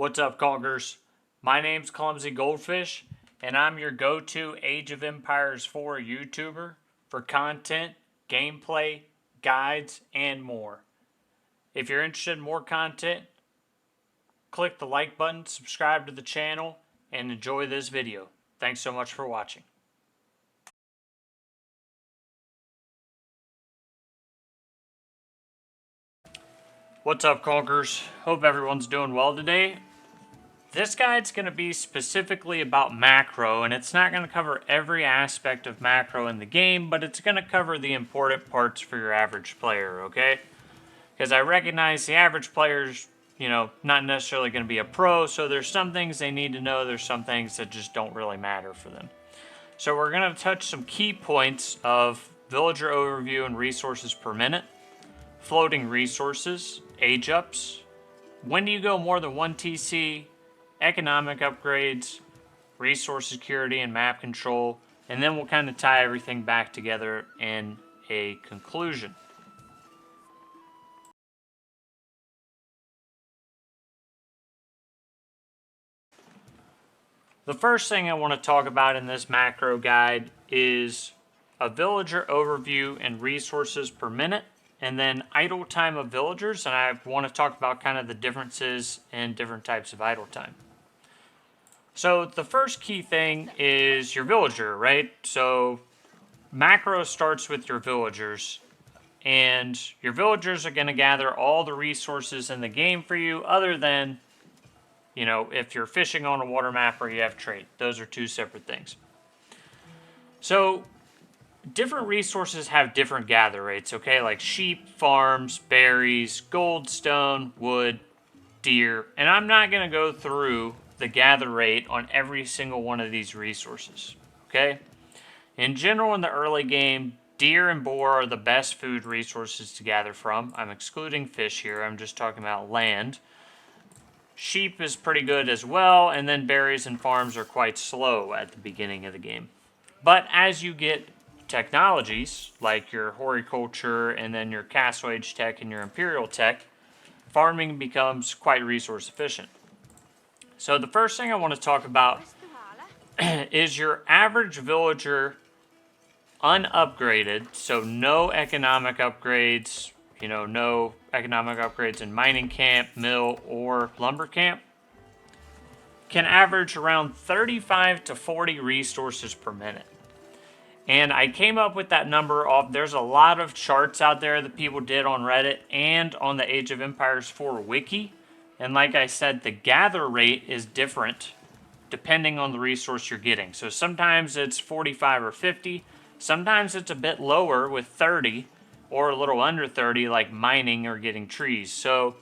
What's up, Conquerors? My name's Clumsy Goldfish, and I'm your go-to Age of Empires 4 YouTuber for content, gameplay, guides, and more. If you're interested in more content, click the like button, subscribe to the channel, and enjoy this video. Thanks so much for watching. What's up, Conquerors? Hope everyone's doing well today. This guide's going to be specifically about macro, and it's not going to cover every aspect of macro in the game, but it's going to cover the important parts for your average player, okay? Because I recognize the average player's, not necessarily going to be a pro, so there's some things they need to know, there's some things that just don't really matter for them. So we're going to touch some key points of villager overview and resources per minute, floating resources, age ups, when do you go more than 1 TC, economic upgrades, resource security, and map control, and then we'll kind of tie everything back together in a conclusion. The first thing I want to talk about in this macro guide is a villager overview and resources per minute, and then idle time of villagers, and I want to talk about kind of the differences in different types of idle time. So the first key thing is your villager, right? So macro starts with your villagers, and your villagers are going to gather all the resources in the game for you, other than, if you're fishing on a water map or you have trade. Those are two separate things. So different resources have different gather rates, okay? Like sheep, farms, berries, goldstone, wood, deer. And I'm not going to go through the gather rate on every single one of these resources, okay? In general, in the early game, deer and boar are the best food resources to gather from. I'm excluding fish here. I'm just talking about land. Sheep is pretty good as well, and then berries and farms are quite slow at the beginning of the game. But as you get technologies, like your horticulture and then your Castle Age tech and your Imperial tech, farming becomes quite resource efficient. So the first thing I want to talk about is your average villager unupgraded, so no economic upgrades, no economic upgrades in mining camp, mill, or lumber camp, can average around 35 to 40 resources per minute. And I came up with that number off. There's a lot of charts out there that people did on Reddit and on the Age of Empires 4 wiki. And like I said, the gather rate is different depending on the resource you're getting. So sometimes it's 45 or 50. Sometimes it's a bit lower with 30 or a little under 30, like mining or getting trees. So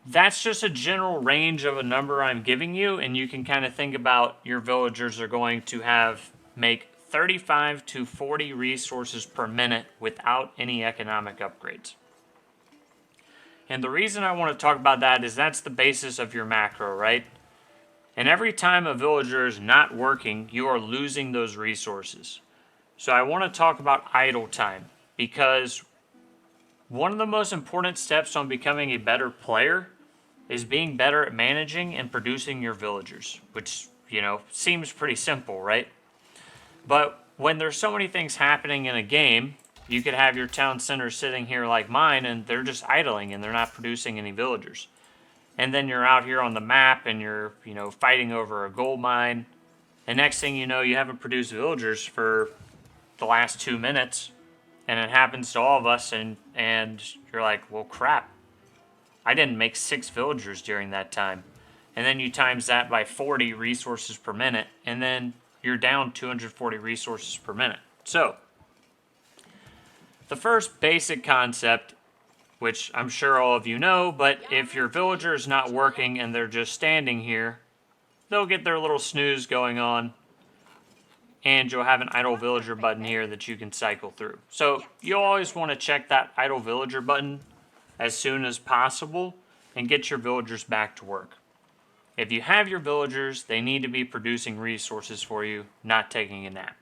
that's just a general range of a number I'm giving you. And you can kind of think about your villagers are going to make 35 to 40 resources per minute without any economic upgrades. And the reason I want to talk about that is that's the basis of your macro, right? And every time a villager is not working, you are losing those resources. So I want to talk about idle time, because one of the most important steps on becoming a better player is being better at managing and producing your villagers, which, seems pretty simple, right? But when there's so many things happening in a game, you could have your town center sitting here like mine, and they're just idling, and they're not producing any villagers. And then you're out here on the map, and you're, fighting over a gold mine. And next thing you know, you haven't produced villagers for the last 2 minutes. And it happens to all of us, and you're like, well, crap. I didn't make 6 villagers during that time. And then you times that by 40 resources per minute, and then you're down 240 resources per minute. So the first basic concept, which I'm sure all of you know, but if your villager is not working and they're just standing here, they'll get their little snooze going on, and you'll have an idle villager button here that you can cycle through. So you'll always want to check that idle villager button as soon as possible and get your villagers back to work. If you have your villagers, they need to be producing resources for you, not taking a nap.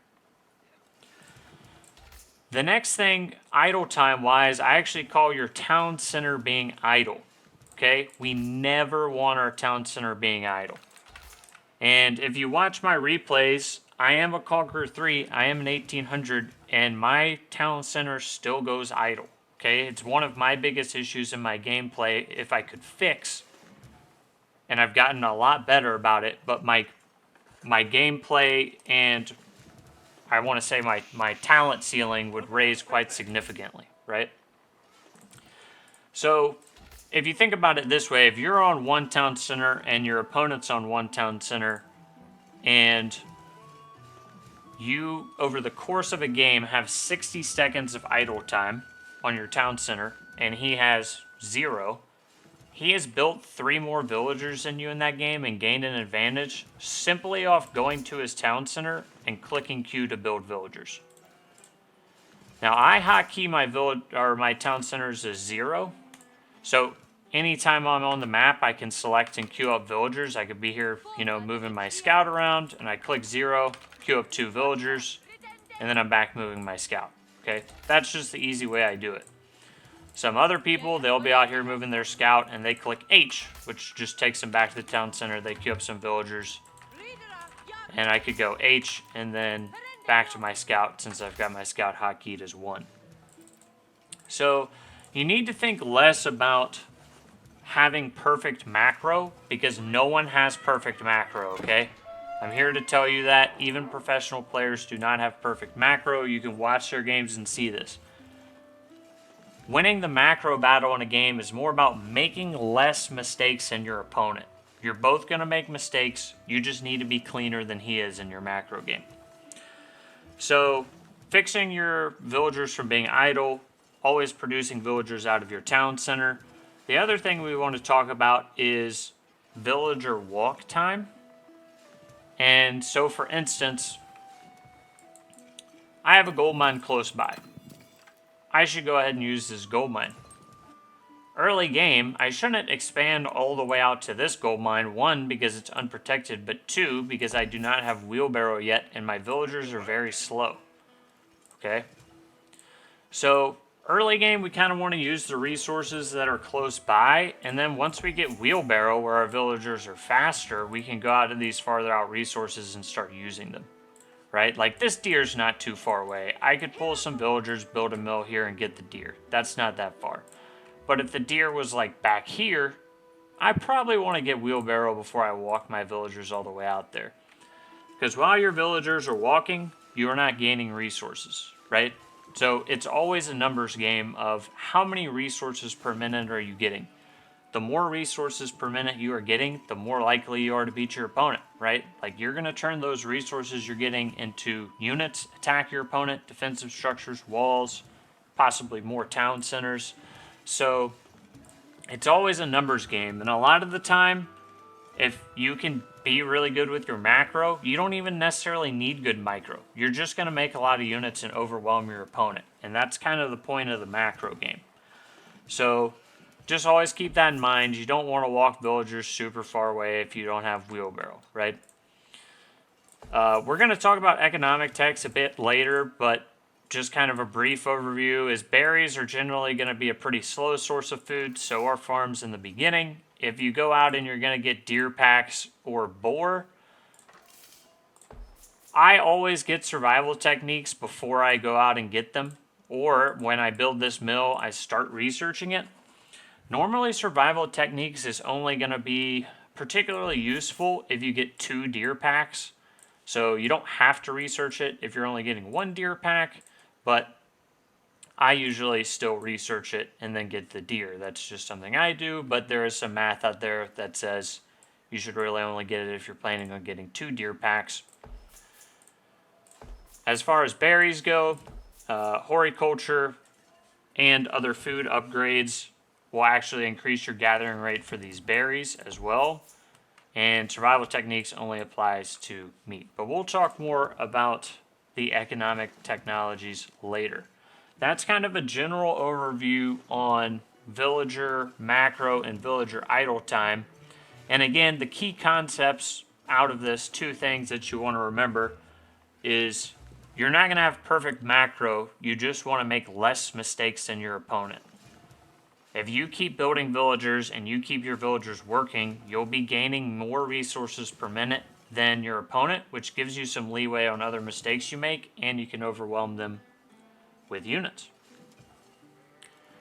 The next thing, idle time wise, I actually call your town center being idle. okay? We never want our town center being idle. And if you watch my replays, I am a Conqueror 3, I am an 1800, and my town center still goes idle, okay? It's one of my biggest issues in my gameplay. If I could fix, and I've gotten a lot better about it, but my gameplay and I want to say my talent ceiling would raise quite significantly, right? So if you think about it this way, if you're on one town center and your opponent's on one town center, and you, over the course of a game, have 60 seconds of idle time on your town center, and he has 0, he has built 3 more villagers than you in that game and gained an advantage simply off going to his town center and clicking Q to build villagers. Now, I hotkey my town centers as 0, so anytime I'm on the map, I can select and queue up villagers. I could be here, moving my scout around, and I click 0, queue up 2 villagers, and then I'm back moving my scout, okay? That's just the easy way I do it. Some other people, they'll be out here moving their scout, and they click H, which just takes them back to the town center. They queue up some villagers, and I could go H, and then back to my scout, since I've got my scout hotkeyed as 1. So you need to think less about having perfect macro, because no one has perfect macro, okay? I'm here to tell you that even professional players do not have perfect macro. You can watch their games and see this. Winning the macro battle in a game is more about making less mistakes than your opponent. You're both going to make mistakes. You just need to be cleaner than he is in your macro game. So, fixing your villagers from being idle, always producing villagers out of your town center. The other thing we want to talk about is villager walk time. And so, for instance, I have a gold mine close by. I should go ahead and use this gold mine. Early game, I shouldn't expand all the way out to this gold mine. 1, because it's unprotected, but 2, because I do not have wheelbarrow yet, and my villagers are very slow. Okay? So, early game, we kind of want to use the resources that are close by, and then once we get wheelbarrow, where our villagers are faster, we can go out to these farther out resources and start using them. Right? Like, this deer's not too far away. I could pull some villagers, build a mill here, and get the deer. That's not that far. But if the deer was, like, back here, I probably want to get wheelbarrow before I walk my villagers all the way out there. Because while your villagers are walking, you are not gaining resources, right? So it's always a numbers game of how many resources per minute are you getting. The more resources per minute you are getting, the more likely you are to beat your opponent, right? Like, you're going to turn those resources you're getting into units, attack your opponent, defensive structures, walls, possibly more town centers. So it's always a numbers game. And a lot of the time, if you can be really good with your macro, you don't even necessarily need good micro. You're just going to make a lot of units and overwhelm your opponent. And that's kind of the point of the macro game. So just always keep that in mind. You don't want to walk villagers super far away if you don't have wheelbarrow, right? We're going to talk about economic techs a bit later, but just kind of a brief overview is berries are generally going to be a pretty slow source of food, so are farms in the beginning. If you go out and you're going to get deer packs or boar, I always get survival techniques before I go out and get them, or when I build this mill, I start researching it. Normally, survival techniques is only going to be particularly useful if you get 2 deer packs. So you don't have to research it if you're only getting 1 deer pack, but I usually still research it and then get the deer. That's just something I do, but there is some math out there that says you should really only get it if you're planning on getting 2 deer packs. As far as berries go, horticulture and other food upgrades will actually increase your gathering rate for these berries as well. And survival techniques only applies to meat. But we'll talk more about the economic technologies later. That's kind of a general overview on villager macro and villager idle time. And again, the key concepts out of this, 2 things that you want to remember is you're not going to have perfect macro. You just want to make less mistakes than your opponent. If you keep building villagers and you keep your villagers working, you'll be gaining more resources per minute than your opponent, which gives you some leeway on other mistakes you make, and you can overwhelm them with units.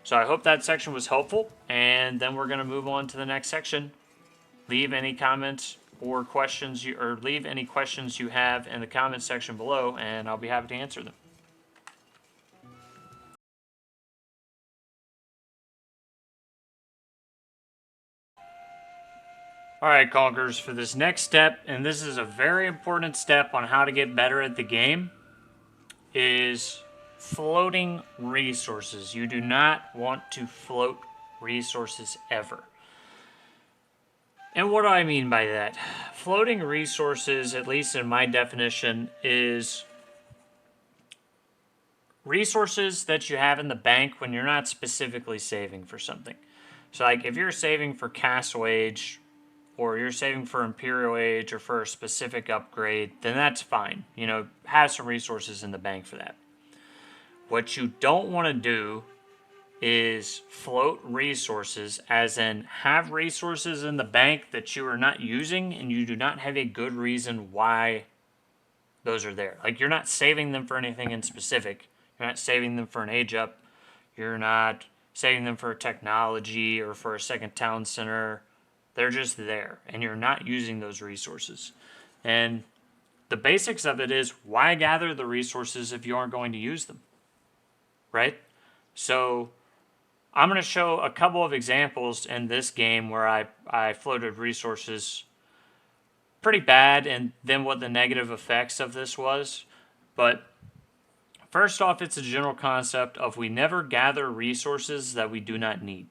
So I hope that section was helpful, and then we're going to move on to the next section. Leave any comments or questions leave any questions you have in the comments section below, and I'll be happy to answer them. Alright, Conquerors, for this next step, and this is a very important step on how to get better at the game, is floating resources. You do not want to float resources ever. And what do I mean by that? Floating resources, at least in my definition, is resources that you have in the bank when you're not specifically saving for something. So, like, if you're saving for Castle Age, or you're saving for Imperial Age, or for a specific upgrade, then that's fine. You know, have some resources in the bank for that. What you don't want to do is float resources, as in have resources in the bank that you are not using and you do not have a good reason why those are there. Like, you're not saving them for anything in specific. You're not saving them for an age up. You're not saving them for technology or for a second town center. They're just there, and you're not using those resources. And the basics of it is, why gather the resources if you aren't going to use them, right? So I'm going to show a couple of examples in this game where I floated resources pretty bad, and then what the negative effects of this was. But first off, it's a general concept of we never gather resources that we do not need.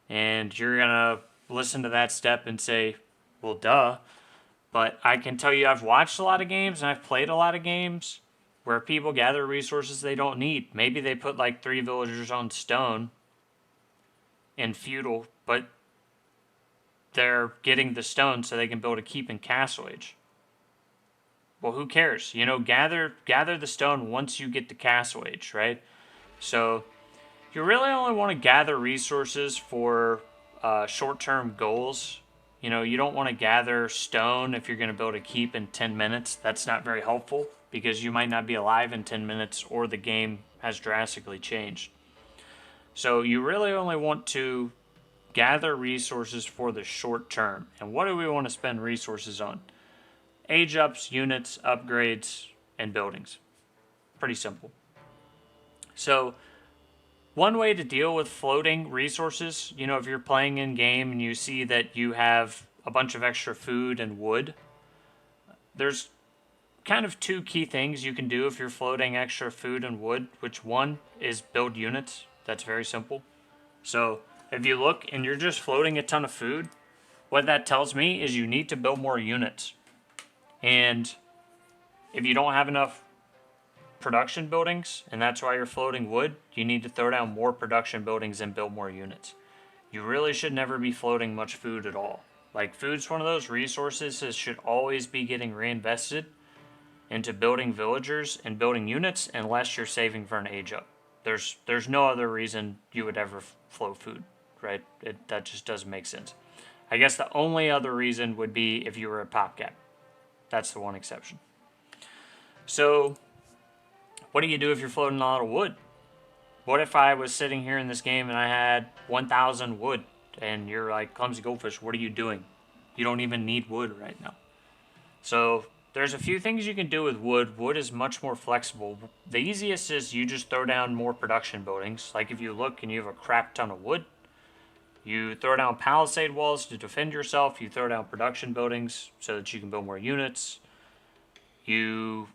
And you're going to listen to that step and say, well, duh. But I can tell you I've watched a lot of games and I've played a lot of games where people gather resources they don't need. Maybe they put like 3 villagers on stone in Feudal, but they're getting the stone so they can build a keep in Castle Age. Well, who cares? You know, gather the stone once you get to Castle Age, right? So you really only want to gather resources for short-term goals. You know, you don't want to gather stone if you're going to build a keep in 10 minutes. That's not very helpful because you might not be alive in 10 minutes or the game has drastically changed. So you really only want to gather resources for the short term. And what do we want to spend resources on? Age ups, units, upgrades, and buildings. Pretty simple. So one way to deal with floating resources, you know, if you're playing in game and you see that you have a bunch of extra food and wood, there's kind of 2 key things you can do if you're floating extra food and wood, which one is build units. That's very simple. So if you look and you're just floating a ton of food, what that tells me is you need to build more units. And if you don't have enough production buildings, and that's why you're floating wood, you need to throw down more production buildings and build more units. You really should never be floating much food at all. Like, food's one of those resources that should always be getting reinvested into building villagers and building units unless you're saving for an age up. There's no other reason you would ever float food, right? That just doesn't make sense. I guess the only other reason would be if you were a pop cap. That's the one exception. So what do you do if you're floating a lot of wood? What if I was sitting here in this game and I had 1,000 wood and you're like, Clumsy Goldfish, what are you doing? You don't even need wood right now. So there's a few things you can do with wood. Wood is much more flexible. The easiest is you just throw down more production buildings. Like, if you look and you have a crap ton of wood, you throw down palisade walls to defend yourself. You throw down production buildings so that you can build more units. In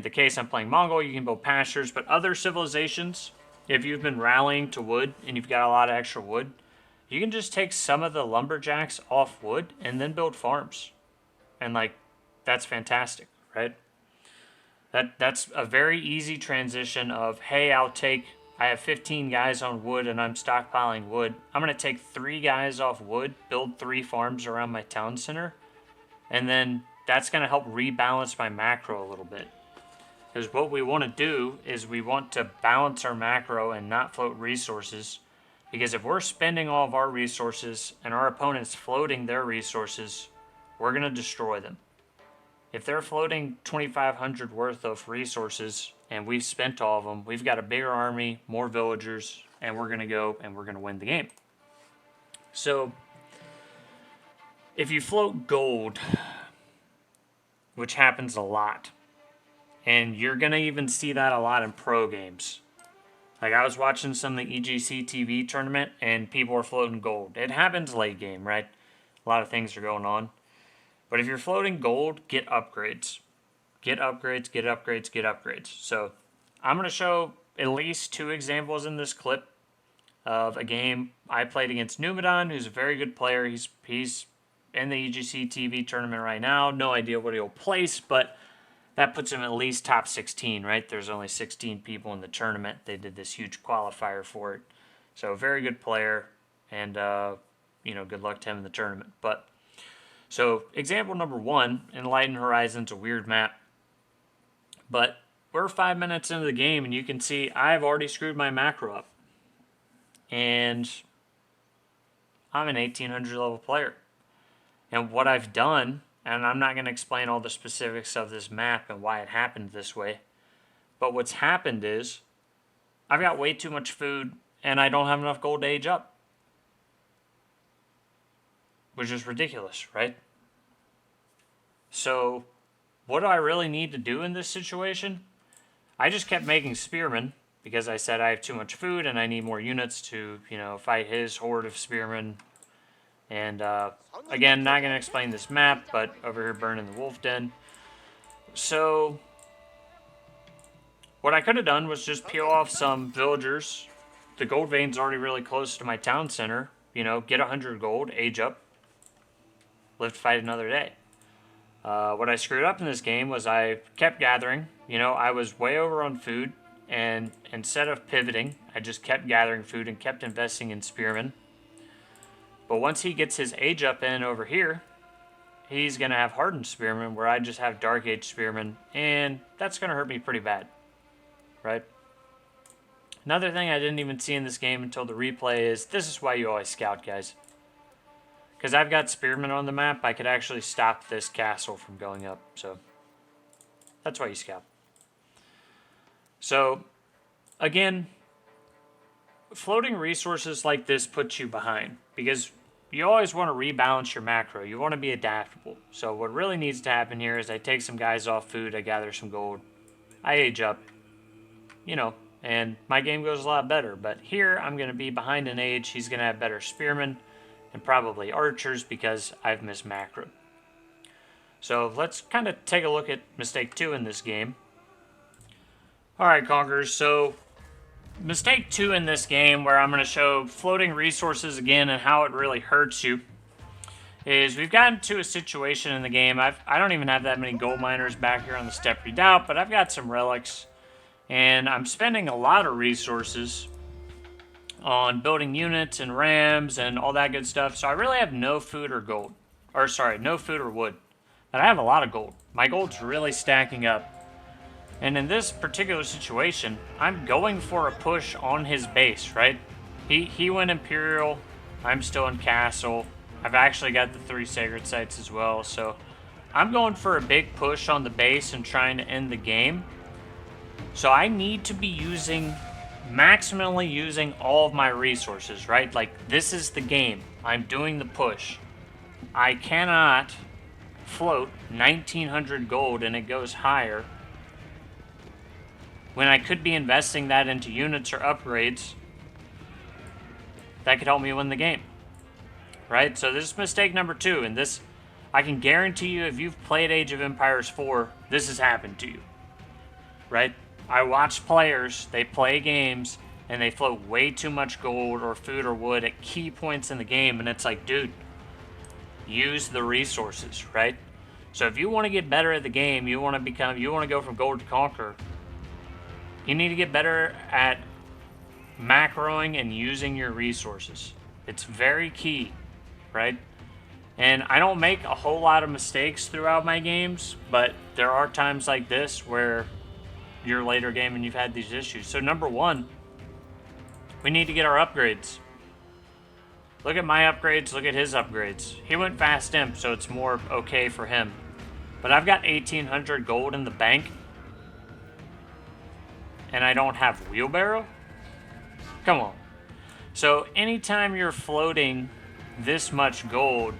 the case I'm playing Mongol, you can build pastures. But other civilizations, if you've been rallying to wood and you've got a lot of extra wood, you can just take some of the lumberjacks off wood and then build farms. And, like, that's fantastic, right? That's a very easy transition of, hey, I have 15 guys on wood and I'm stockpiling wood. I'm going to take 3 guys off wood, build 3 farms around my town center, and then that's going to help rebalance my macro a little bit. Because what we want to do is we want to balance our macro and not float resources. Because if we're spending all of our resources and our opponent's floating their resources, we're going to destroy them. If they're floating 2,500 worth of resources and we've spent all of them, we've got a bigger army, more villagers, and we're going to go and we're going to win the game. So, if you float gold, which happens a lot, and you're going to even see that a lot in pro games. Like, I was watching some of the EGC TV tournament, and people are floating gold. It happens late game, right? A lot of things are going on. But if you're floating gold, get upgrades. Get upgrades, get upgrades, get upgrades. So, I'm going to show at least 2 examples in this clip of a game I played against Numadon, who's a very good player. He's in the EGC TV tournament right now. No idea what he'll place, but that puts him at least top 16, right? There's only 16 people in the tournament. They did this huge qualifier for it. So, very good player, and, good luck to him in the tournament. But, so, example number 1, Enlightened Horizon's a weird map. But we're 5 minutes into the game, and you can see I've already screwed my macro up. And I'm an 1800 level player. And what I've done, and I'm not going to explain all the specifics of this map and why it happened this way, but what's happened is I've got way too much food and I don't have enough gold to age up. Which is ridiculous, right? So, what do I really need to do in this situation? I just kept making spearmen because I said I have too much food and I need more units to, fight his horde of spearmen. And, again, not going to explain this map, but over here burning the wolf den. So, what I could have done was just peel off some villagers. The gold vein's already really close to my town center. Get 100 gold, age up, live to fight another day. What I screwed up in this game was I kept gathering. I was way over on food, and instead of pivoting, I just kept gathering food and kept investing in spearmen. But once he gets his age up in over here, he's going to have hardened spearmen where I just have dark age spearmen, and that's going to hurt me pretty bad, right? Another thing I didn't even see in this game until the replay is this is why you always scout, guys. Because I've got spearmen on the map, I could actually stop this castle from going up, so that's why you scout. So, again, floating resources like this puts you behind because you always want to rebalance your macro. You want to be adaptable. So what really needs to happen here is I take some guys off food, I gather some gold, I age up, and my game goes a lot better. But here I'm going to be behind in age. He's going to have better spearmen and probably archers because I've missed macro. So let's kind of take a look at mistake 2 in this game. Alright, Conquerors, so mistake 2 in this game, where I'm going to show floating resources again and how it really hurts you, is we've gotten to a situation in the game. I don't even have that many gold miners back here on the Steppe Redoubt, but I've got some relics, and I'm spending a lot of resources on building units and rams and all that good stuff, so I really have no food or gold. No food or wood. But I have a lot of gold. My gold's really stacking up. And in this particular situation, I'm going for a push on his base, right? He went Imperial, I'm still in Castle. I've actually got the 3 Sacred Sites as well, so I'm going for a big push on the base and trying to end the game. So I need to be maximally using all of my resources, right? Like, this is the game. I'm doing the push. I cannot float 1,900 gold and it goes higher when I could be investing that into units or upgrades that could help me win the game, right? So this is mistake number 2, and this, I can guarantee you, if you've played Age of Empires 4, this has happened to you, right? I watch players, they play games, and they float way too much gold or food or wood at key points in the game, and it's like, dude, use the resources, right? So if you want to get better at the game, you want to go from gold to conqueror, you need to get better at macroing and using your resources. It's very key, right? And I don't make a whole lot of mistakes throughout my games, but there are times like this where your later game and you've had these issues. So number one, we need to get our upgrades. Look at my upgrades, look at his upgrades. He went fast imp, so it's more okay for him. But I've got 1,800 gold in the bank. And I don't have wheelbarrow? Come on. So anytime you're floating this much gold,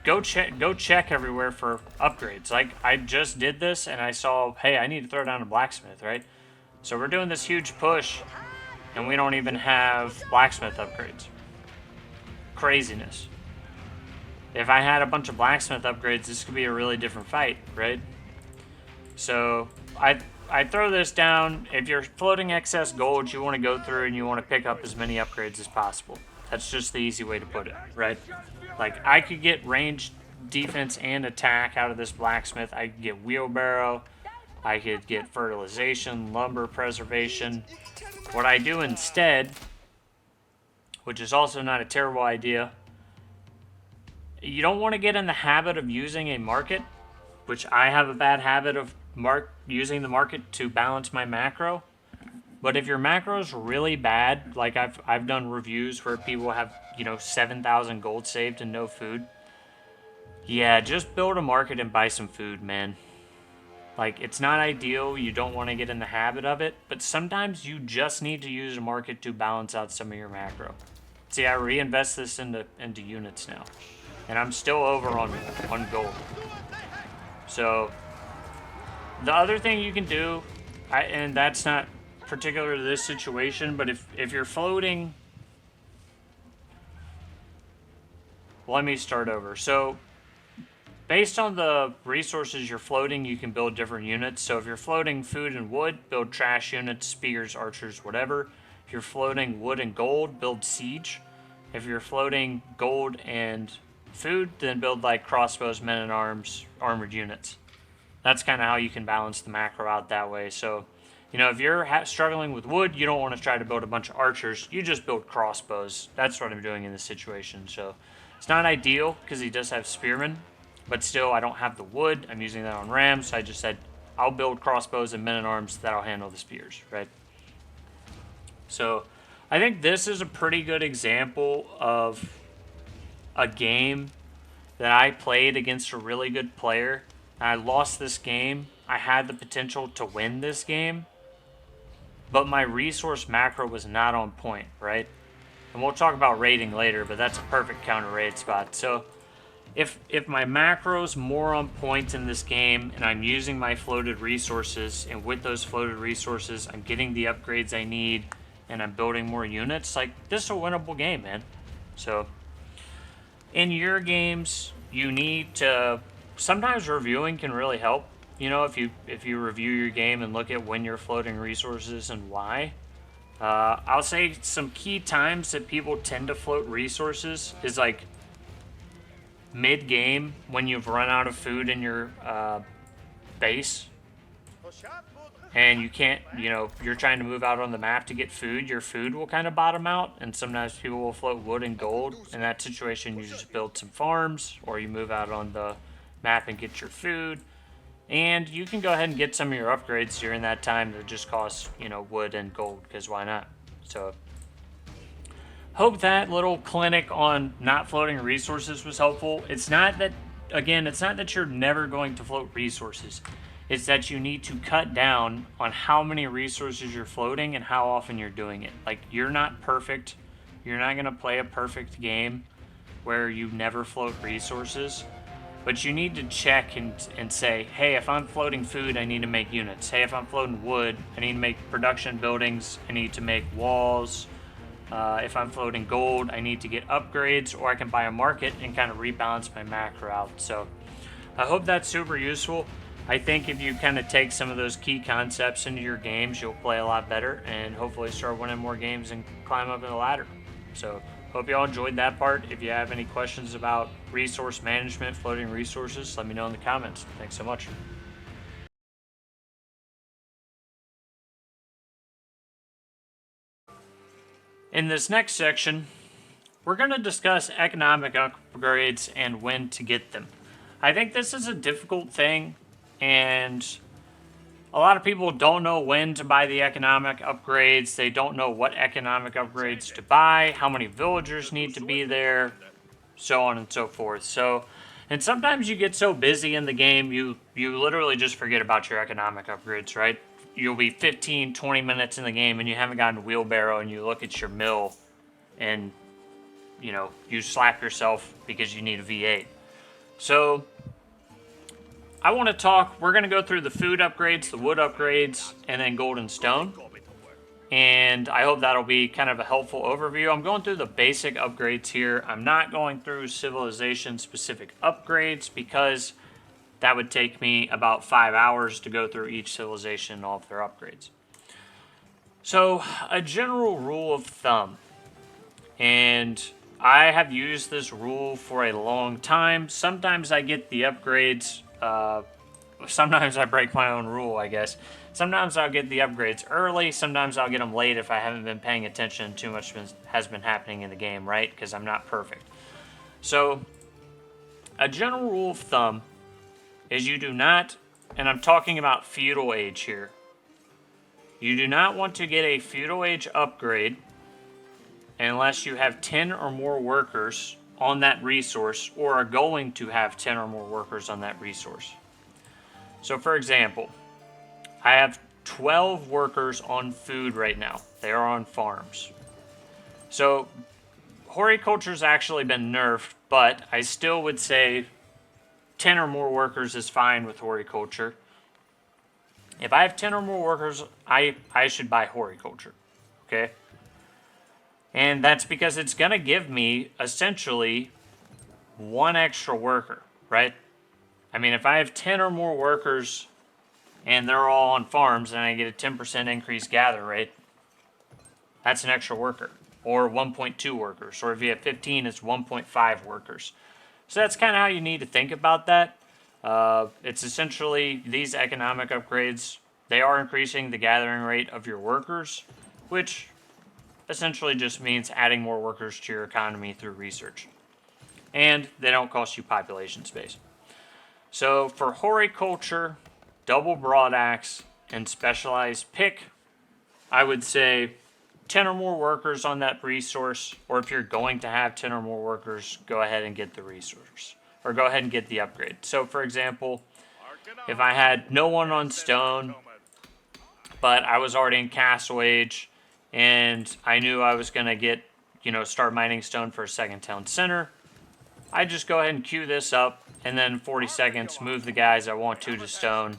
go check everywhere for upgrades. Like, I just did this and I saw, hey, I need to throw down a blacksmith, right? So we're doing this huge push and we don't even have blacksmith upgrades. Craziness. If I had a bunch of blacksmith upgrades, this could be a really different fight, right? So I throw this down. If you're floating excess gold, you want to go through and you want to pick up as many upgrades as possible. That's just the easy way to put it, right? Like, I could get ranged defense and attack out of this blacksmith. I could get wheelbarrow. I could get fertilization, lumber preservation. What I do instead, which is also not a terrible idea, you don't want to get in the habit of using a market, which I have a bad habit of using the market to balance my macro. But if your macro is really bad, like I've done reviews where people have, 7,000 gold saved and no food. Yeah, just build a market and buy some food, man. Like, it's not ideal. You don't want to get in the habit of it, but sometimes you just need to use a market to balance out some of your macro. See, I reinvest this into units now, and I'm still over on gold. So the other thing you can do, and that's not particular to this situation, but if you're floating, let me start over. So based on the resources you're floating, you can build different units. So if you're floating food and wood, build trash units, spears, archers, whatever. If you're floating wood and gold, build siege. If you're floating gold and food, then build like crossbows, men-at-arms, armored units. That's kind of how you can balance the macro out that way. So, if you're struggling with wood, you don't want to try to build a bunch of archers. You just build crossbows. That's what I'm doing in this situation. So it's not ideal because he does have spearmen, but still I don't have the wood. I'm using that on rams. So I just said I'll build crossbows and men-at-arms that'll handle the spears, right? So I think this is a pretty good example of a game that I played against a really good player. I lost this game. I had the potential to win this game, but my resource macro was not on point, right? And we'll talk about raiding later, but that's a perfect counter raid spot. So if my macro's more on point in this game and I'm using my floated resources, and with those floated resources I'm getting the upgrades I need and I'm building more units, like, this is a winnable game, man. So in your games, you need to, sometimes reviewing can really help. If you review your game and look at when you're floating resources and why. I'll say some key times that people tend to float resources is like mid-game when you've run out of food in your base. And you can't, you're trying to move out on the map to get food, your food will kind of bottom out, and sometimes people will float wood and gold. In that situation, you just build some farms, or you move out on the map and get your food. And you can go ahead and get some of your upgrades during that time that just cost, wood and gold, because why not? So, hope that little clinic on not floating resources was helpful. It's not that you're never going to float resources. It's that you need to cut down on how many resources you're floating and how often you're doing it. Like, you're not perfect. You're not going to play a perfect game where you never float resources. But you need to check and say, hey, if I'm floating food, I need to make units. Hey, if I'm floating wood, I need to make production buildings. I need to make walls. If I'm floating gold, I need to get upgrades, or I can buy a market and kind of rebalance my macro out. So I hope that's super useful. I think if you kind of take some of those key concepts into your games, you'll play a lot better and hopefully start winning more games and climb up in the ladder. So hope you all enjoyed that part. If you have any questions about resource management, floating resources, let me know in the comments. Thanks so much. In this next section, we're going to discuss economic upgrades and when to get them. I think this is a difficult thing, and a lot of people don't know when to buy the economic upgrades. They don't know what economic upgrades to buy, how many villagers need to be there, so on and so forth. So, and sometimes you get so busy in the game, you literally just forget about your economic upgrades, right? You'll be 15, 20 minutes in the game and you haven't gotten a wheelbarrow, and you look at your mill and, you know, you slap yourself because you need a V8. So, I want to talk, we're going to go through the food upgrades, the wood upgrades, and then gold and stone. And I hope that'll be kind of a helpful overview. I'm going through the basic upgrades here. I'm not going through civilization-specific upgrades because that would take me about 5 hours to go through each civilization and all of their upgrades. So, a general rule of thumb, and I have used this rule for a long time. Sometimes I get the upgrades, sometimes I break my own rule, I guess. Sometimes I'll get the upgrades early, sometimes I'll get them late if I haven't been paying attention. Too much has been happening in the game, right? Because I'm not perfect. So, a general rule of thumb is you do not, and I'm talking about feudal age here, you do not want to get a feudal age upgrade unless you have 10 or more workers on that resource, or are going to have 10 or more workers on that resource. So for example, I have 12 workers on food right now. They are on farms. So horticulture's actually been nerfed, but I still would say 10 or more workers is fine with horticulture. If I have 10 or more workers, I should buy horticulture, okay? And that's because it's going to give me, essentially, 1 extra worker, right? I mean, if I have 10 or more workers and they're all on farms and I get a 10% increased gather rate, that's an extra worker. Or 1.2 workers. Or if you have 15, it's 1.5 workers. So that's kind of how you need to think about that. It's essentially these economic upgrades, they are increasing the gathering rate of your workers, which essentially just means adding more workers to your economy through research. And they don't cost you population space. So for horticulture, double broadaxe, and specialized pick, I would say 10 or more workers on that resource, or if you're going to have 10 or more workers, go ahead and get the resource, or go ahead and get the upgrade. So for example, if I had no one on stone, but I was already in castle age, and I knew I was going to get, start mining stone for a second town center, I just go ahead and queue this up, and then 40 seconds, move the guys I want to stone,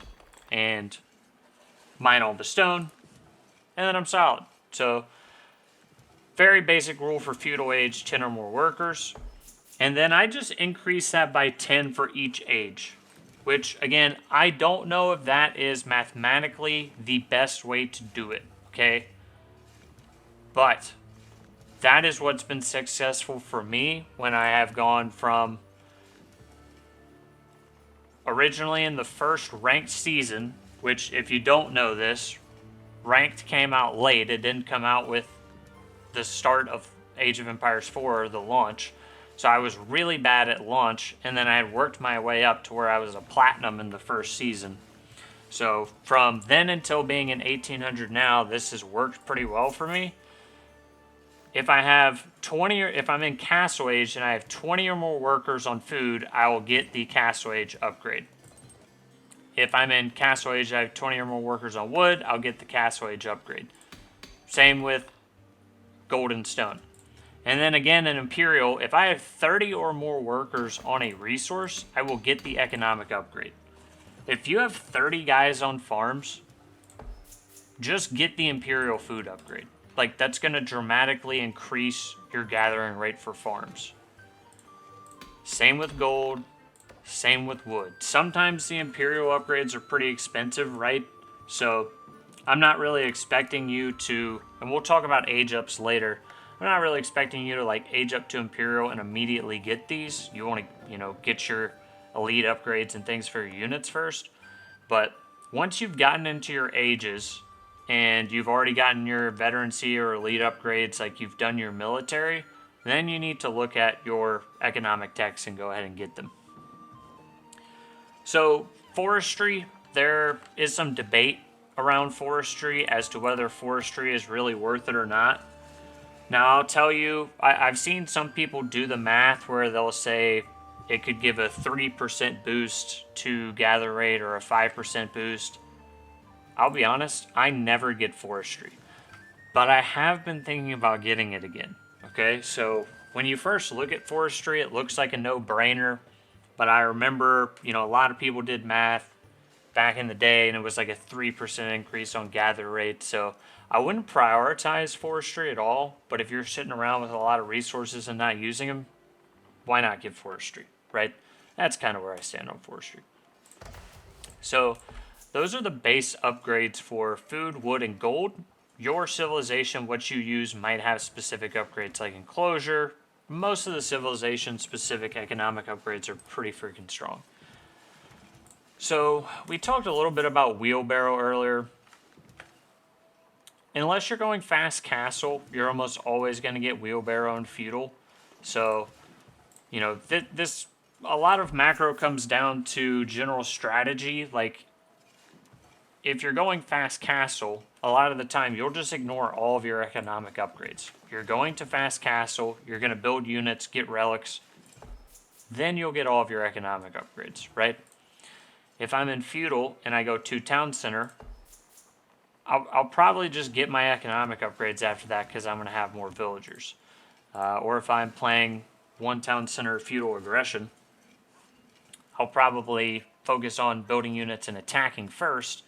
and mine all the stone, and then I'm solid. So, very basic rule for feudal age, 10 or more workers. And then I just increase that by 10 for each age, which, again, I don't know if that is mathematically the best way to do it, okay? But that is what's been successful for me when I have gone from originally in the first ranked season, which if you don't know this, ranked came out late. It didn't come out with the start of Age of Empires 4 or the launch. So I was really bad at launch, and then I had worked my way up to where I was a platinum in the first season. So from then until being in 1800 now, this has worked pretty well for me. If I have 20, or if I'm in Castle Age and I have 20 or more workers on food, I will get the Castle Age upgrade. If I'm in Castle Age and I have 20 or more workers on wood, I'll get the Castle Age upgrade. Same with gold and stone. And then again in Imperial, if I have 30 or more workers on a resource, I will get the economic upgrade. If you have 30 guys on farms, just get the Imperial food upgrade. Like, that's going to dramatically increase your gathering rate for farms. Same with gold, same with wood. Sometimes the Imperial upgrades are pretty expensive, right? So I'm not really expecting you to, and we'll talk about age ups later, I'm not really expecting you to like age up to Imperial and immediately get these. You want to, get your elite upgrades and things for your units first. But once you've gotten into your ages and you've already gotten your veterancy or elite upgrades, like you've done your military, then you need to look at your economic techs and go ahead and get them. So forestry, there is some debate around forestry as to whether forestry is really worth it or not. Now, I'll tell you, I've seen some people do the math where they'll say it could give a 3% boost to gather rate or a 5% boost. I'll be honest, I never get forestry, but I have been thinking about getting it again. Okay, so when you first look at forestry, it looks like a no-brainer, but I remember, a lot of people did math back in the day, and it was like a 3% increase on gather rate. So I wouldn't prioritize forestry at all, but if you're sitting around with a lot of resources and not using them, why not get forestry, right? That's kind of where I stand on forestry. So those are the base upgrades for food, wood, and gold. Your civilization, what you use, might have specific upgrades like enclosure. Most of the civilization-specific economic upgrades are pretty freaking strong. So we talked a little bit about wheelbarrow earlier. Unless you're going fast castle, you're almost always going to get wheelbarrow and feudal. So, this a lot of macro comes down to general strategy. Like, if you're going fast castle, a lot of the time you'll just ignore all of your economic upgrades. You're going to fast castle, you're going to build units, get relics, then you'll get all of your economic upgrades, right? If I'm in feudal and I go to town center, I'll probably just get my economic upgrades after that because I'm going to have more villagers. Or if I'm playing one town center feudal aggression, I'll probably focus on building units and attacking first,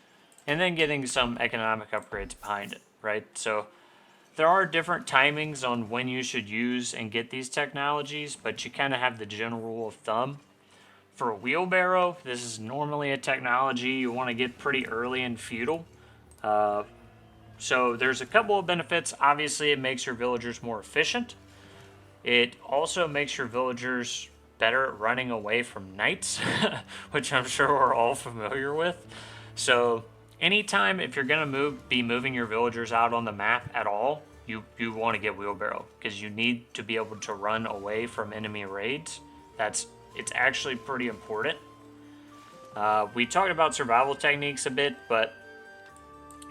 and then getting some economic upgrades behind it, right? So there are different timings on when you should use and get these technologies, but you kind of have the general rule of thumb. For a wheelbarrow, this is normally a technology you want to get pretty early in feudal. So there's a couple of benefits. Obviously, it makes your villagers more efficient. It also makes your villagers better at running away from knights, which I'm sure we're all familiar with. So anytime if you're going to be moving your villagers out on the map at all, you want to get wheelbarrow because you need to be able to run away from enemy raids. It's actually pretty important. We talked about survival techniques a bit, but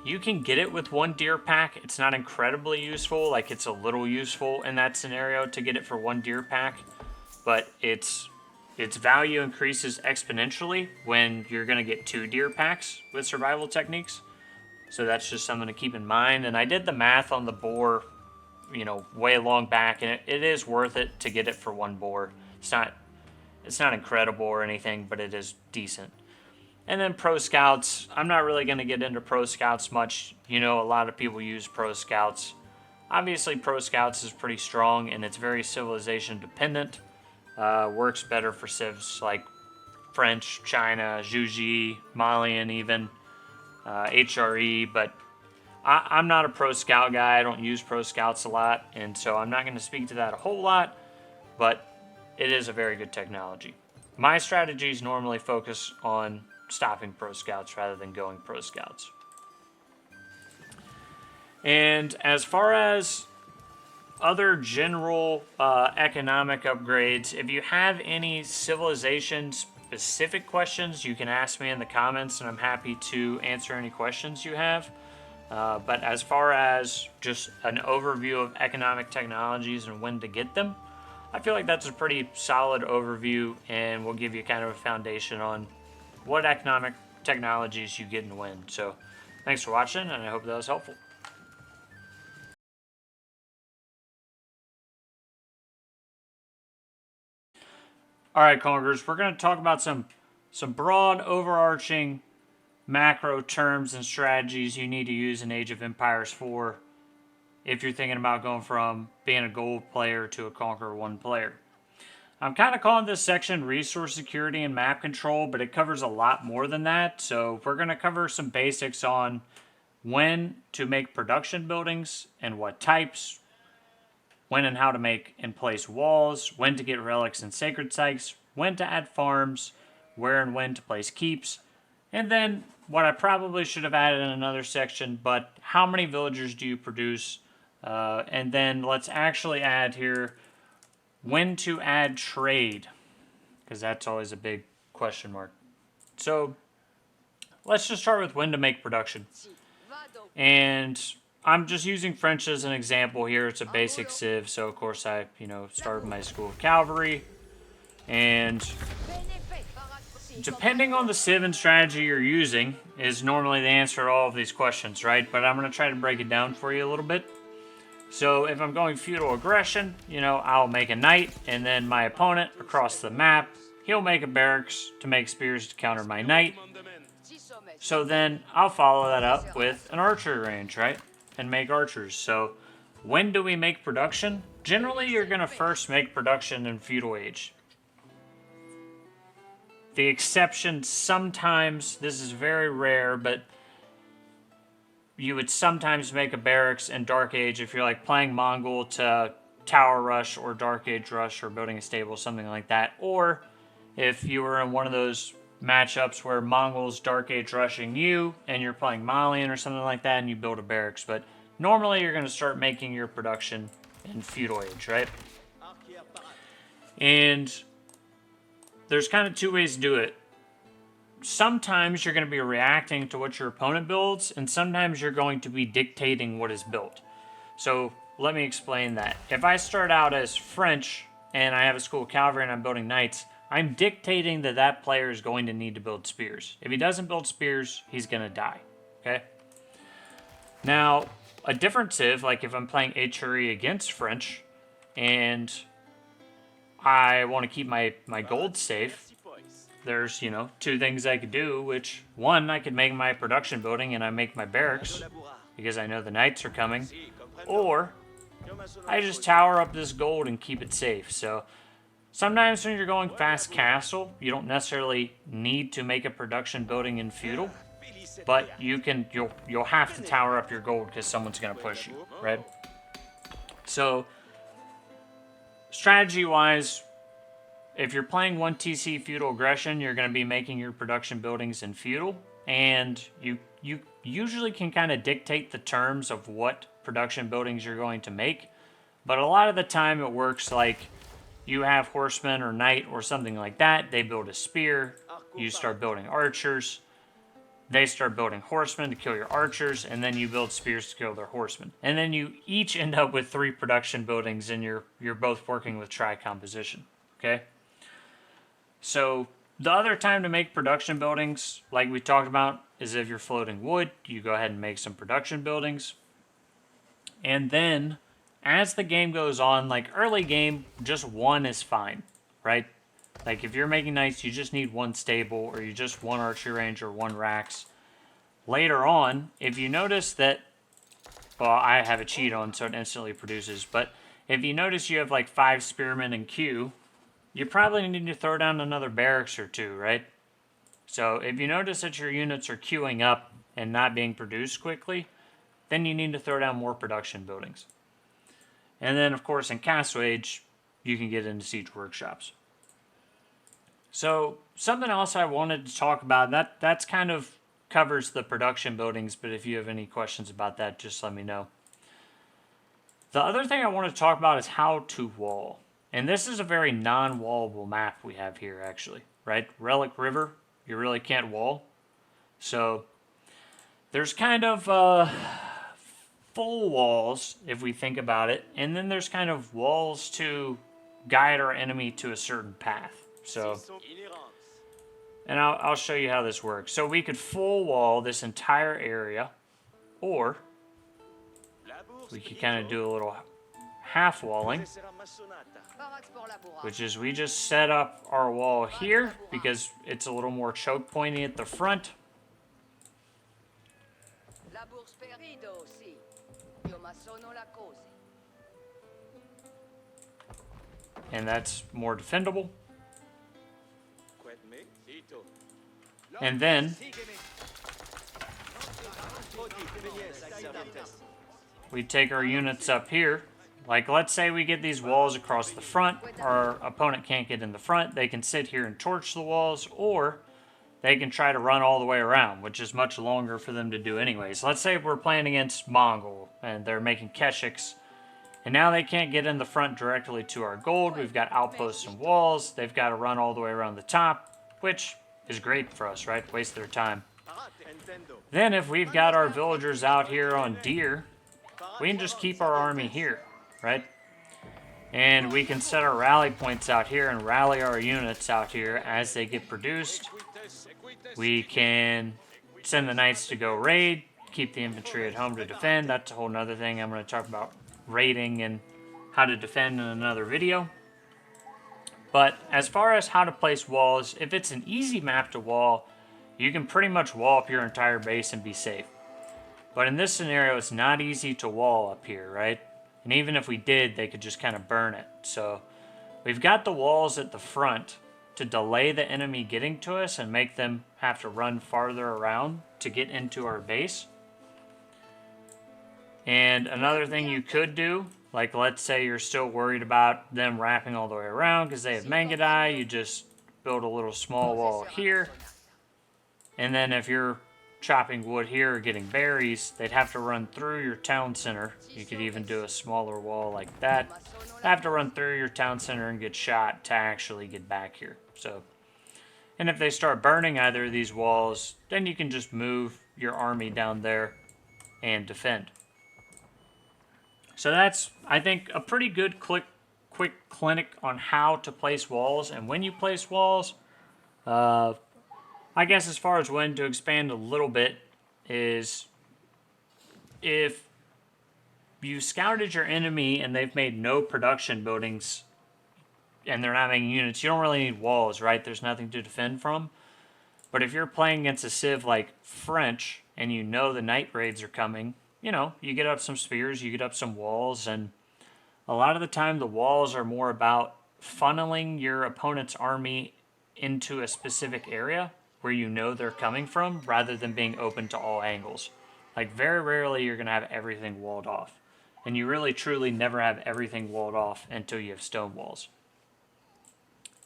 you can get it with one deer pack. It's not incredibly useful. Like, it's a little useful in that scenario to get it for one deer pack, but its value increases exponentially when you're going to get 2 deer packs with survival techniques. So that's just something to keep in mind. And I did the math on the boar, way long back, and it is worth it to get it for 1 boar. It's not incredible or anything, but it is decent. And then Pro Scouts. I'm not really going to get into Pro Scouts much. A lot of people use Pro Scouts. Obviously, Pro Scouts is pretty strong, and it's very civilization dependent. Works better for civs like French, China, Juji, Malian even, HRE, but I'm not a Pro Scout guy. I don't use Pro Scouts a lot, and so I'm not going to speak to that a whole lot, but it is a very good technology. My strategies normally focus on stopping Pro Scouts rather than going Pro Scouts. And as far as other general economic upgrades, if you have any civilization specific questions, you can ask me in the comments and I'm happy to answer any questions you have. But as far as just an overview of economic technologies and when to get them, I feel like that's a pretty solid overview and will give you kind of a foundation on what economic technologies you get and when. So thanks for watching, and I hope that was helpful. All right, Conquerors, we're going to talk about some broad, overarching macro terms and strategies you need to use in Age of Empires 4 if you're thinking about going from being a gold player to a Conqueror 1 player. I'm kind of calling this section resource security and map control, but it covers a lot more than that. So we're going to cover some basics on when to make production buildings and what types, when and how to make and place walls, when to get relics and sacred sites, when to add farms, where and when to place keeps, and then what I probably should have added in another section, but how many villagers do you produce? And then let's actually add here when to add trade, because that's always a big question mark. So let's just start with when to make production. And I'm just using French as an example here. It's a basic civ, so of course I, started my school of cavalry. And depending on the civ and strategy you're using is normally the answer to all of these questions, right? But I'm going to try to break it down for you a little bit. So if I'm going feudal aggression, I'll make a knight, and then my opponent across the map, he'll make a barracks to make spears to counter my knight. So then I'll follow that up with an archery range, right? And make archers. So when do we make production? Generally, you're going to first make production in feudal age. The exception sometimes, this is very rare, but you would sometimes make a barracks in Dark Age if you're like playing Mongol to Tower Rush or Dark Age Rush or building a stable, something like that. Or if you were in one of those matchups where Mongols Dark Age rushing you and you're playing Malian or something like that and you build a barracks. But normally you're going to start making your production in feudal age, right? And there's kind of two ways to do it. Sometimes you're going to be reacting to what your opponent builds, and sometimes you're going to be dictating what is built. So let me explain that. If I start out as French and I have a school of cavalry and I'm building knights, I'm dictating that that player is going to need to build spears. If he doesn't build spears, he's going to die. Okay? Now, a different civ, like if I'm playing Echerie against French and I want to keep my gold safe, there's, two things I could do, which, one, I could make my production building and I make my barracks because I know the knights are coming, or I just tower up this gold and keep it safe. So sometimes when you're going fast castle, you don't necessarily need to make a production building in feudal, but you'll have to tower up your gold because someone's going to push you, right? So strategy-wise, if you're playing 1TC feudal aggression, you're going to be making your production buildings in feudal, and you usually can kind of dictate the terms of what production buildings you're going to make, but a lot of the time it works like you have horsemen or knight or something like that, they build a spear, you start building archers, they start building horsemen to kill your archers, and then you build spears to kill their horsemen. And then you each end up with 3 production buildings, and you're both working with tri-composition, okay? So the other time to make production buildings, like we talked about, is if you're floating wood, you go ahead and make some production buildings. And then, as the game goes on, like early game, just one is fine, right? Like if you're making knights, you just need one stable, or you just one archery range, or one racks. Later on, if you notice that, well, I have a cheat on, so it instantly produces, but if you notice you have like 5 spearmen in queue, you probably need to throw down another barracks or 2, right? So if you notice that your units are queuing up and not being produced quickly, then you need to throw down more production buildings. And then, of course, in Castle Age, you can get into siege workshops. So something else I wanted to talk about, that's kind of covers the production buildings, but if you have any questions about that, just let me know. The other thing I want to talk about is how to wall. And this is a very non-wallable map we have here, actually, right? Relic River, you really can't wall. So there's kind of full walls, if we think about it. And then there's kind of walls to guide our enemy to a certain path. So, and I'll show you how this works. So we could full wall this entire area, or we could kind of do a little half walling, which is we just set up our wall here because it's a little more choke pointy at the front. And that's more defendable. And then we take our units up here. Like, let's say we get these walls across the front. Our opponent can't get in the front. They can sit here and torch the walls, or they can try to run all the way around, which is much longer for them to do anyways. Let's say we're playing against Mongol, and they're making Keshiks, and now they can't get in the front directly to our gold. We've got outposts and walls. They've got to run all the way around the top, which is great for us, right? Waste their time. Then if we've got our villagers out here on deer, we can just keep our army here, right? And we can set our rally points out here and rally our units out here as they get produced. We can send the knights to go raid, keep the infantry at home to defend. That's a whole nother thing. I'm going to talk about raiding and how to defend in another video. But as far as how to place walls, if it's an easy map to wall, you can pretty much wall up your entire base and be safe. But in this scenario, it's not easy to wall up here, right? And even if we did, they could just kind of burn it. So we've got the walls at the front to delay the enemy getting to us and make them have to run farther around to get into our base. And another thing you could do, like let's say you're still worried about them wrapping all the way around because they have Mangadai, you just build a little small wall here. And then if you're chopping wood here or getting berries, they'd have to run through your town center. You could even do a smaller wall like that. They have to run through your town center and get shot to actually get back here. So, and if they start burning either of these walls, then you can just move your army down there and defend. So that's, I think, a pretty good quick clinic on how to place walls and when you place walls. I guess as far as when to expand a little bit is if you scouted your enemy and they've made no production buildings and they're not making units, you don't really need walls, right? There's nothing to defend from. But if you're playing against a civ like French and you know the night raids are coming, you know, you get up some spears, you get up some walls, and a lot of the time the walls are more about funneling your opponent's army into a specific area where you know they're coming from rather than being open to all angles. Like very rarely you're going to have everything walled off. And you really truly never have everything walled off until you have stone walls.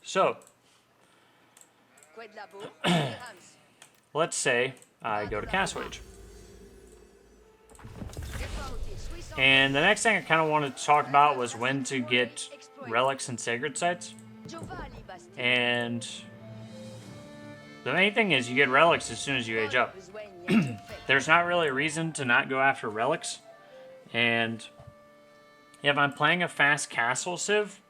So, let's say I go to Castle Age. And the next thing I kind of wanted to talk about was when to get relics and sacred sites. And the main thing is you get relics as soon as you age up. There's not really a reason to not go after relics. And if I'm playing a fast castle civ,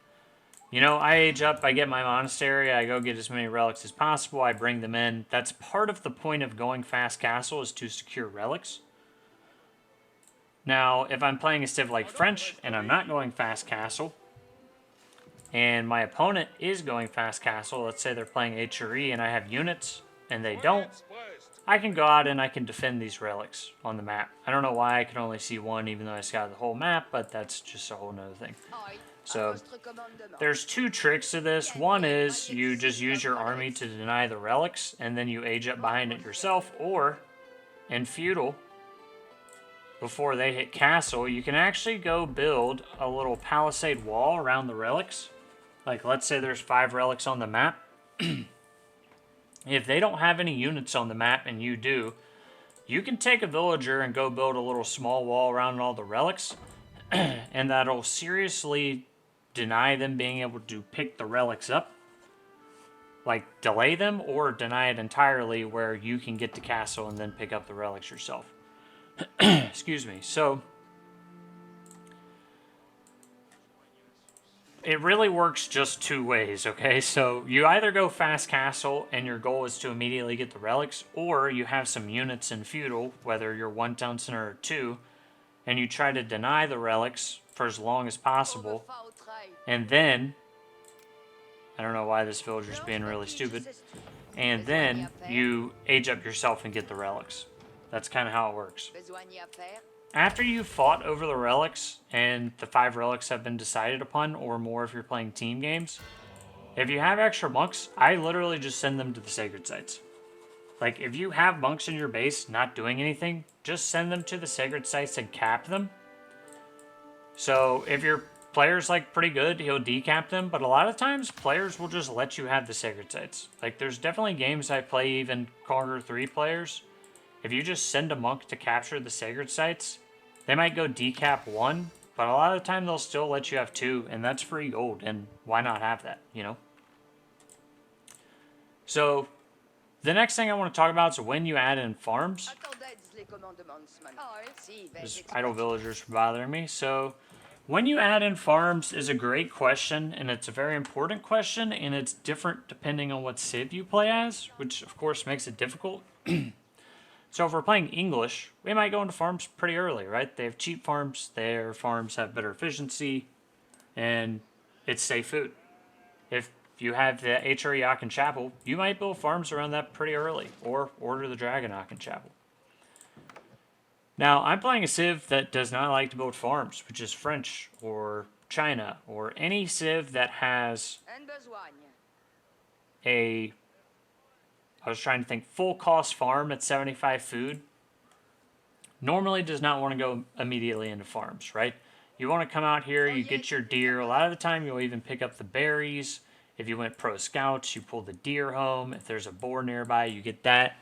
you know, I age up, I get my monastery, I go get as many relics as possible, I bring them in. That's part of the point of going fast castle is to secure relics. Now, if I'm playing a civ like French and I'm not going fast castle, and my opponent is going fast castle, let's say they're playing HRE and I have units and they don't, I can go out and I can defend these relics on the map. I don't know why I can only see one even though I scouted the whole map, but that's just a whole nother thing. So there's two tricks to this. One is you just use your army to deny the relics and then you age up behind it yourself, or in Feudal, before they hit castle, you can actually go build a little palisade wall around the relics. Like, let's say there's 5 relics on the map. If they don't have any units on the map and you do, you can take a villager and go build a little small wall around all the relics, and that'll seriously deny them being able to pick the relics up. Like, delay them, or deny it entirely where you can get to castle and then pick up the relics yourself. Excuse me. So it really works just two ways, okay? So you either go fast castle and your goal is to immediately get the relics, or you have some units in Feudal, whether you're 1 town center or 2, and you try to deny the relics for as long as possible, and then, I don't know why this villager's being really stupid, and then you age up yourself and get the relics. That's kind of how it works. After you've fought over the relics, and the 5 relics have been decided upon, or more if you're playing team games, if you have extra monks, I literally just send them to the sacred sites. Like, if you have monks in your base not doing anything, just send them to the sacred sites and cap them. So, if your player's, like, pretty good, he'll decap them, but a lot of times, players will just let you have the sacred sites. Like, there's definitely games I play, even Conqueror 3 players. If you just send a monk to capture the sacred sites, they might go decap 1, but a lot of the time they'll still let you have 2, and that's free gold, and why not have that, you know? So, The next thing I want to talk about is when you add in farms. There's idle villagers bothering me. So when you add in farms is a great question, and it's a very important question, and it's different depending on what civ you play as, which of course makes it difficult. So if we're playing English, we might go into farms pretty early, right? They have cheap farms, their farms have better efficiency, and it's safe food. If you have the HRE Aachen Chapel, you might build farms around that pretty early, or order the Dragon Aachen Chapel. Now, I'm playing a civ that does not like to build farms, which is French, or China, or any civ that has a, I was trying to think, full cost farm at 75 food, normally does not want to go immediately into farms, right? You want to come out here, you get your deer. A lot of the time, you'll even pick up the berries. If you went pro scouts, you pull the deer home. If there's a boar nearby, you get that.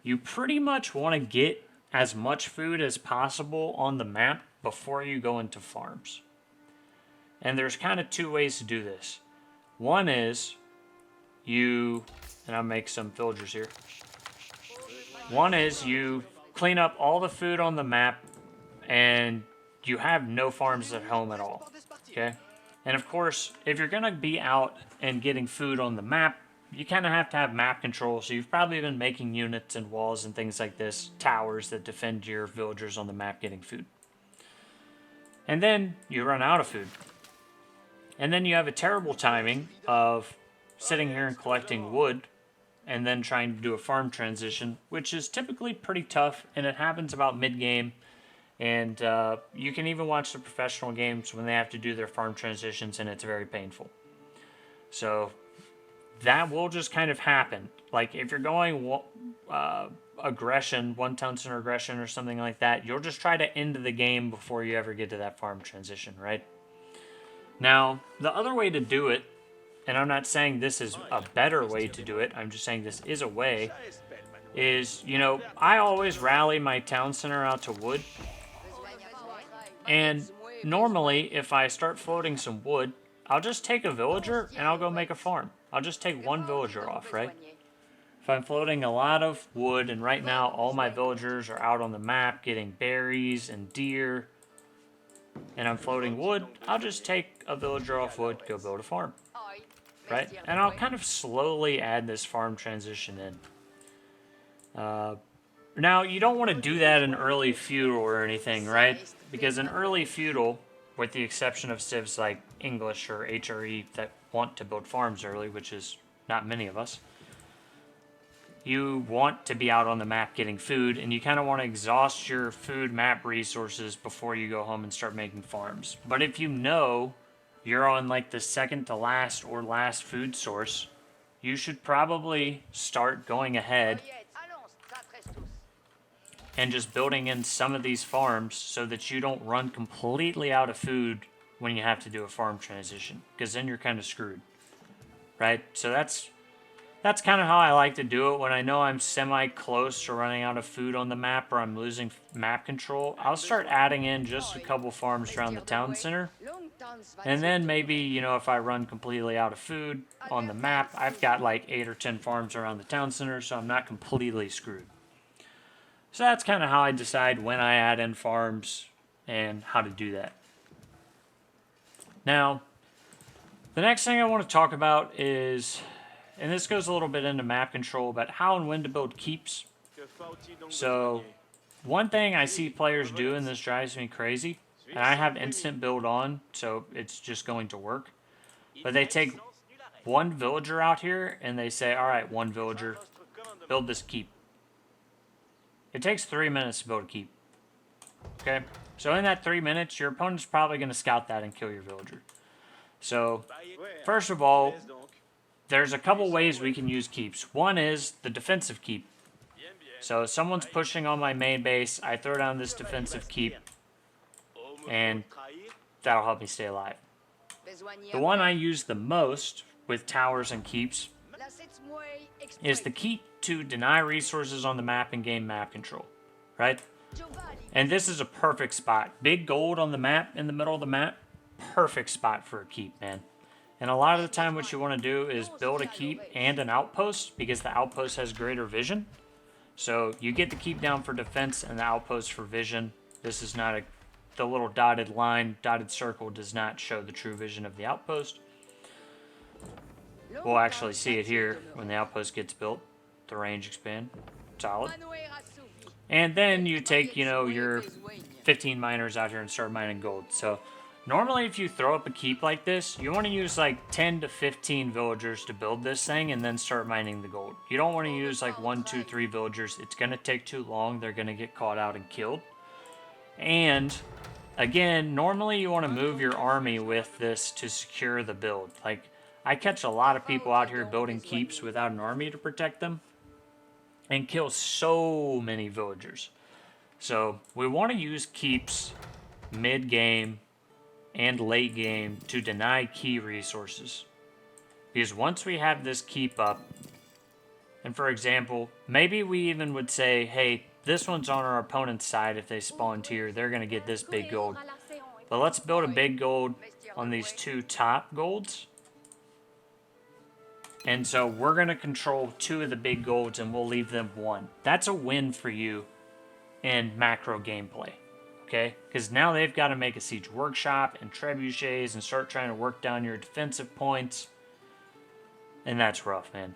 You pretty much want to get as much food as possible on the map before you go into farms. And there's kind of two ways to do this. One is you, and I'll make some villagers here. One is you clean up all the food on the map and you have no farms at home at all, okay? And of course, if you're gonna be out and getting food on the map, you kind of have to have map control, so you've probably been making units and walls and things like this, towers that defend your villagers on the map getting food. And then you run out of food. And then you have a terrible timing of sitting here and collecting wood and then trying to do a farm transition, which is typically pretty tough, and it happens about mid-game. And you can even watch the professional games when they have to do their farm transitions, and it's very painful. So that will just kind of happen. Like if you're going aggression, one town center aggression or something like that, you'll just try to end the game before you ever get to that farm transition, right? Now, the other way to do it, and I'm not saying this is a better way to do it, I'm just saying this is a way, is, you know, I always rally my town center out to wood. And normally, if I start floating some wood, I'll just take a villager and I'll go make a farm. I'll just take one villager off, right? If I'm floating a lot of wood, and right now all my villagers are out on the map getting berries and deer, and I'm floating wood, I'll just take a villager off wood, go build a farm, right? And I'll kind of slowly add this farm transition in. Now, you don't want to do that in early feudal or anything, right? Because in early feudal, with the exception of civs like English or HRE that want to build farms early, which is not many of us, you want to be out on the map getting food, and you kind of want to exhaust your food map resources before you go home and start making farms. But if you know you're on like the second to last or last food source, you should probably start going ahead and just building in some of these farms so that you don't run completely out of food when you have to do a farm transition, because then you're kind of screwed, right? So that's kind of how I like to do it. When I know I'm semi-close to running out of food on the map or I'm losing map control, I'll start adding in just a couple farms around the town center. And then maybe, you know, if I run completely out of food on the map, I've got like 8 or 10 farms around the town center, so I'm not completely screwed. So that's kind of how I decide when I add in farms and how to do that. Now, the next thing I want to talk about is, and this goes a little bit into map control, but how and when to build keeps. So, one thing I see players do, and this drives me crazy, and I have instant build on, so it's just going to work, but they take one villager out here, and they say, alright, one villager, build this keep. It takes 3 minutes to build a keep. Okay? So in that 3 minutes, your opponent's probably going to scout that and kill your villager. So, first of all, there's a couple ways we can use keeps. One is the defensive keep. So someone's pushing on my main base, I throw down this defensive keep, and that'll help me stay alive. The one I use the most with towers and keeps is the keep to deny resources on the map and gain map control, right? And this is a perfect spot. Big gold on the map, in the middle of the map, perfect spot for a keep, man. And a lot of the time what you want to do is build a keep and an outpost because the outpost has greater vision. So you get the keep down for defense and the outpost for vision. This is not the little dotted line, dotted circle does not show the true vision of the outpost. We'll actually see it here when the outpost gets built. The range expand. Solid. And then you take, your 15 miners out here and start mining gold. So normally if you throw up a keep like this, you want to use like 10 to 15 villagers to build this thing and then start mining the gold. You don't want to use like 1, 2, 3 villagers. It's going to take too long. They're going to get caught out and killed. And again, normally you want to move your army with this to secure the build. Like, I catch a lot of people out here building keeps without an army to protect them and kill so many villagers. So we want to use keeps mid-game and late game to deny key resources. Because once we have this keep up, and for example, maybe we even would say, hey, this one's on our opponent's side. If they spawned here, they're going to get this big gold. But let's build a big gold on these 2 top golds. And so we're going to control 2 of the big golds and we'll leave them 1. That's a win for you in macro gameplay. Okay? Because now they've got to make a siege workshop and trebuchets and start trying to work down your defensive points. And that's rough, man.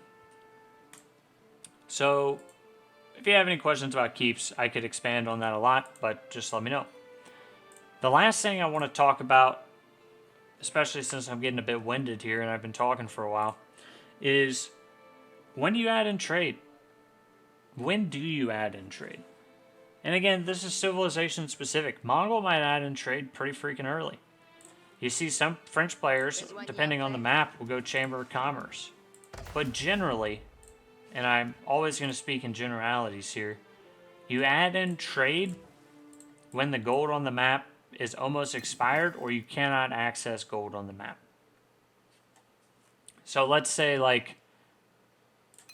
So, if you have any questions about keeps, I could expand on that a lot, but just let me know. The last thing I want to talk about, especially since I'm getting a bit winded here and I've been talking for a while, is when do you add in trade? When do you add in trade? And again, this is civilization specific. Mongol might add in trade pretty freaking early. You see some French players, depending on the map, will go Chamber of Commerce. But generally, and I'm always going to speak in generalities here, you add in trade when the gold on the map is almost expired or you cannot access gold on the map. So let's say, like,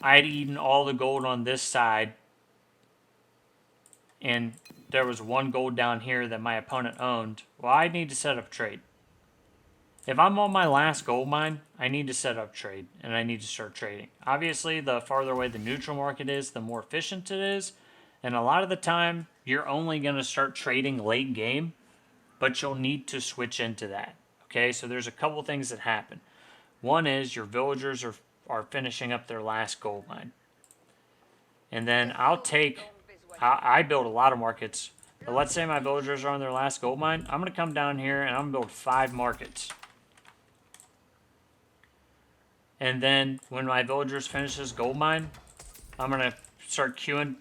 I'd eaten all the gold on this side, and there was 1 gold down here that my opponent owned. Well, I need to set up trade. If I'm on my last gold mine, I need to set up trade, and I need to start trading. Obviously, the farther away the neutral market is, the more efficient it is, and a lot of the time, you're only going to start trading late game, but you'll need to switch into that. Okay, so there's a couple things that happen. One is your villagers are finishing up their last gold mine. And then I build a lot of markets. But let's say my villagers are on their last gold mine. I'm going to come down here and I'm going to build 5 markets. And then when my villagers finish this gold mine, I'm going to start queuing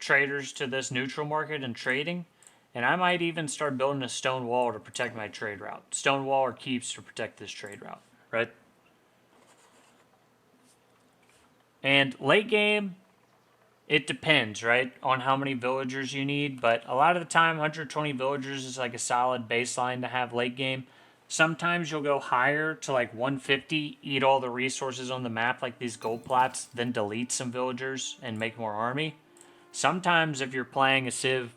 traders to this neutral market and trading. And I might even start building a stone wall to protect my trade route. Stone wall or keeps to protect this trade route, right? And late game, it depends, right, on how many villagers you need. But a lot of the time, 120 villagers is like a solid baseline to have late game. Sometimes you'll go higher to like 150, eat all the resources on the map like these gold plots, then delete some villagers and make more army. Sometimes if you're playing a civ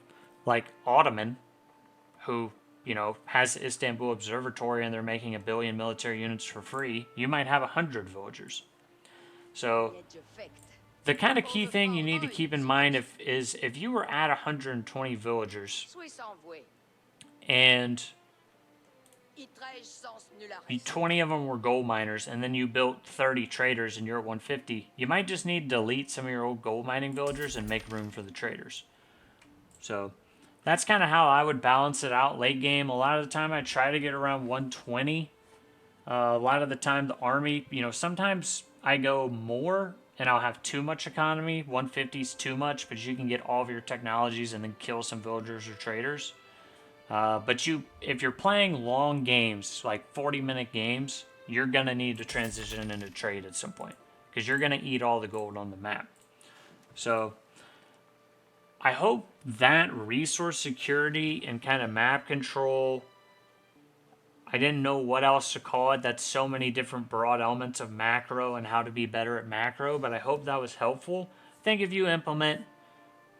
like Ottoman, who, has Istanbul Observatory and they're making 1 billion military units for free, you might have 100 villagers. So the kind of key thing you need to keep in mind if you were at 120 villagers and 20 of them were gold miners and then you built 30 traders and you're at 150, you might just need to delete some of your old gold mining villagers and make room for the traders. So that's kind of how I would balance it out late game. A lot of the time I try to get around 120. A lot of the time the army, sometimes I go more and I'll have too much economy. 150 is too much, but you can get all of your technologies and then kill some villagers or traders. But if you're playing long games, like 40-minute games, you're going to need to transition into trade at some point because you're going to eat all the gold on the map. So I hope that resource security and kind of map control, I didn't know what else to call it. That's so many different broad elements of macro and how to be better at macro, but I hope that was helpful. I think if you implement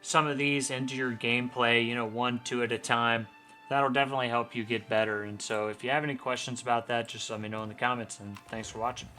some of these into your gameplay, 1, 2 at a time, that'll definitely help you get better. And so if you have any questions about that, just let me know in the comments, and thanks for watching.